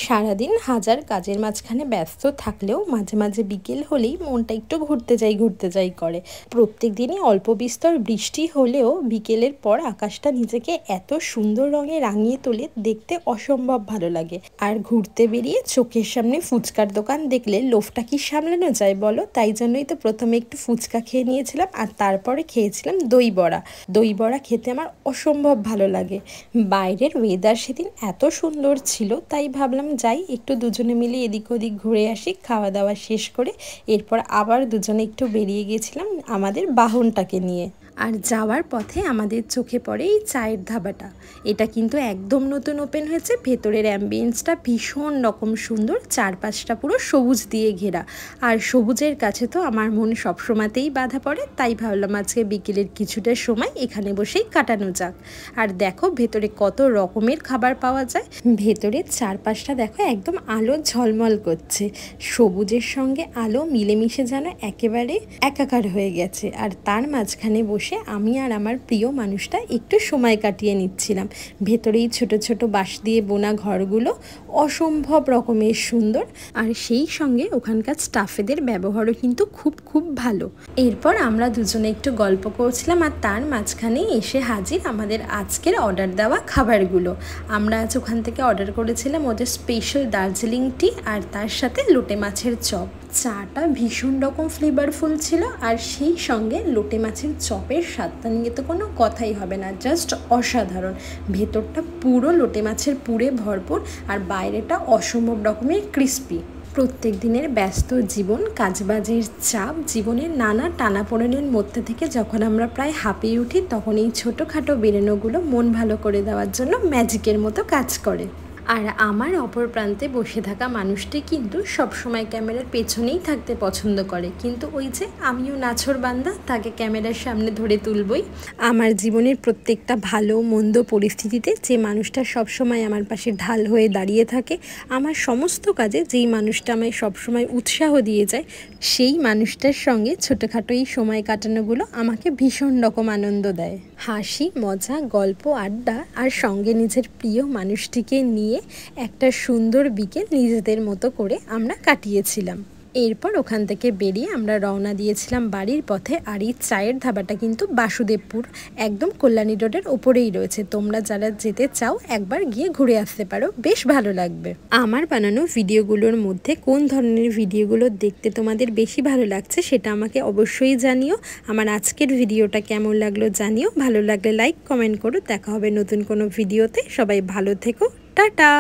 সারাদিন হাজার কাজের মাঝখানে ব্যস্ত থাকলেও মাঝে মাঝে বিকেল হলেই মনটা একটু ঘুরতে যাই করে। প্রত্যেক দিনই অল্প বিস্তর বৃষ্টি হলেও বিকেলের পর আকাশটা নিজেকে এত সুন্দর রঙে রাঙিয়ে তোলে, দেখতে অসম্ভব ভালো লাগে। আর ঘুরতে বেরিয়ে চোখের সামনে ফুচকার দোকান দেখলে লোভটা কি সামলানো যায় বলো? তাই জন্যই তো প্রথমে একটু ফুচকা খেয়ে নিয়েছিলাম, আর তারপরে খেয়েছিলাম দই বড়া। দই বড়া খেতে আমার অসম্ভব ভালো লাগে। বাইরের ওয়েদার সেদিন এত সুন্দর ছিল, তাই ভাবলাম যাই একটু দুজনে মিলে এদিক ওদিক ঘুরে আসি। খাওয়া দাওয়া শেষ করে এরপর আবার দুজনে একটু বেরিয়ে গেছিলাম আমাদের বাহনটাকে নিয়ে। আর যাওয়ার পথে আমাদের চোখে পড়ে এই চায়ের ধাবাটা। এটা কিন্তু একদম নতুন ওপেন হয়েছে। ভেতরের অ্যাম্বিয়েন্সটা ভীষণ রকম সুন্দর, চারপাশটা পুরো সবুজ দিয়ে ঘেরা। আর সবুজের কাছে তো আমার মন সবসময়তেই বাধা পড়ে, তাই ভাবলাম আজকে বিকেলের কিছুটা সময় এখানে বসেই কাটানো যাক। আর দেখো ভেতরে কত রকমের খাবার পাওয়া যায়। ভেতরের চারপাশটা দেখো একদম আলো ঝলমল করছে, সবুজের সঙ্গে আলো মিলেমিশে যেন একেবারে একাকার হয়ে গেছে। আর তার মাঝখানে বসে আমি আর আমার প্রিয় মানুষটা একটু সময় কাটিয়ে নিচ্ছিলাম। ভেতরেই ছোট ছোট বাঁশ দিয়ে বোনা ঘরগুলো অসম্ভব রকমের সুন্দর, আর সেই সঙ্গে ওখানকার স্টাফেদের ব্যবহারও কিন্তু খুব ভালো। এরপর আমরা দুজনে একটু গল্প করছিলাম, আর তার মাঝখানে এসে হাজির আমাদের আজকের অর্ডার দেওয়া খাবারগুলো। আমরা আজ ওখান থেকে অর্ডার করেছিলাম ওদের স্পেশাল দার্জিলিং টি, আর তার সাথে লোটে মাছের চপ। চাটা ভীষণ রকম ফ্লেভারফুল ছিল, আর সেই সঙ্গে লোটে মাছের চপের স্বাদটা নিয়ে তো কোনো কথাই হবে না, জাস্ট অসাধারণ। ভেতরটা পুরো লোটে মাছের পুরে ভরপুর, আর বাইরেটা অসম্ভব রকমের ক্রিস্পি। প্রত্যেক দিনের ব্যস্ত জীবন, কাজবাজের চাপ, জীবনের নানা টানাপোড়েনের মধ্যে থেকে যখন আমরা প্রায় হাঁপিয়ে উঠি, তখন এই ছোটোখাটো বেরোনোগুলো মন ভালো করে দেওয়ার জন্য ম্যাজিকের মতো কাজ করে। আর আমার অপর প্রান্তে বসে থাকা মানুষটি কিন্তু সবসময় ক্যামেরার পেছনেই থাকতে পছন্দ করে, কিন্তু ওই যে আমিও নাছোড় বান্দা, তাকে ক্যামেরার সামনে ধরে তুলবই। আমার জীবনের প্রত্যেকটা ভালো মন্দ পরিস্থিতিতে যে মানুষটা সবসময় আমার পাশে ঢাল হয়ে দাঁড়িয়ে থাকে, আমার সমস্ত কাজে যেই মানুষটা আমায় সবসময় উৎসাহ দিয়ে যায়, সেই মানুষটার সঙ্গে ছোটোখাটো এই সময় কাটানোগুলো আমাকে ভীষণ রকম আনন্দ দেয়। হাসি মজা গল্প আড্ডা, আর সঙ্গে নিজের প্রিয় মানুষটিকে নিয়ে একটা সুন্দর বিকেল নিজেদের মতো করে আমরা কাটিয়েছিলাম। এরপর ওখান থেকে বেরিয়ে আমরা রওনা দিয়েছিলাম বাড়ির পথে। আর এই চায়ের ধাবাটা কিন্তু বাসুদেবপুর একদম কল্যাণী রোডের ওপরেই রয়েছে। তোমরা যারা যেতে চাও একবার গিয়ে ঘুরে আসতে পারো, বেশ ভালো লাগবে। আমার বানানো ভিডিওগুলোর মধ্যে কোন ধরনের ভিডিওগুলো দেখতে তোমাদের বেশি ভালো লাগছে সেটা আমাকে অবশ্যই জানিও। আমার আজকের ভিডিওটা কেমন লাগলো জানিও, ভালো লাগলে লাইক কমেন্ট করো। দেখা হবে নতুন কোনো ভিডিওতে। সবাই ভালো থেকো, টাটা।